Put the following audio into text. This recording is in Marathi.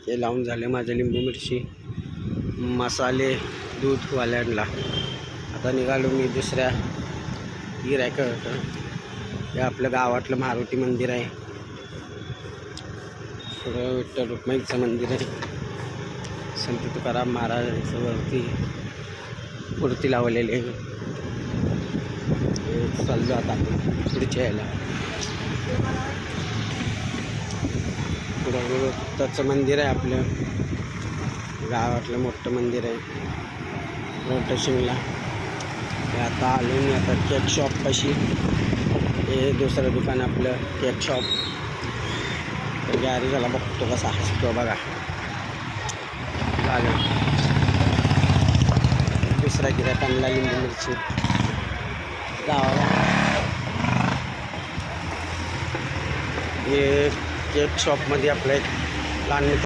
हे लावून झाले माझे लिंबू मिरची मसाले दूधवाल्यांना. आता निघालो मी दुसऱ्या गिऱ्हाईकाकडं. हे आपलं गावातलं मारुती मंदिर आहे. पुढं विठ्ठल रुक्माईचं मंदिर आहे. संत तुकाराम महाराजांचं वरती मूर्ती लावलेली आहे. चाललो आता पुढच्या यायला. पुढं दत्ताचं मंदिर आहे आपलं गावातलं मोठं मंदिर आहे रोटेशिंगला. आता आलो मी आता केक शॉपपाशी. हे दुसरं दुकान आपलं केक शॉप. तर गॅरेजला बघतो कसा हसतो बघा. चालेल दुसरा गिऱ्हाईकांना लिंबू मिरची गावाला. हे केक शॉपमध्ये आपलं एक लहान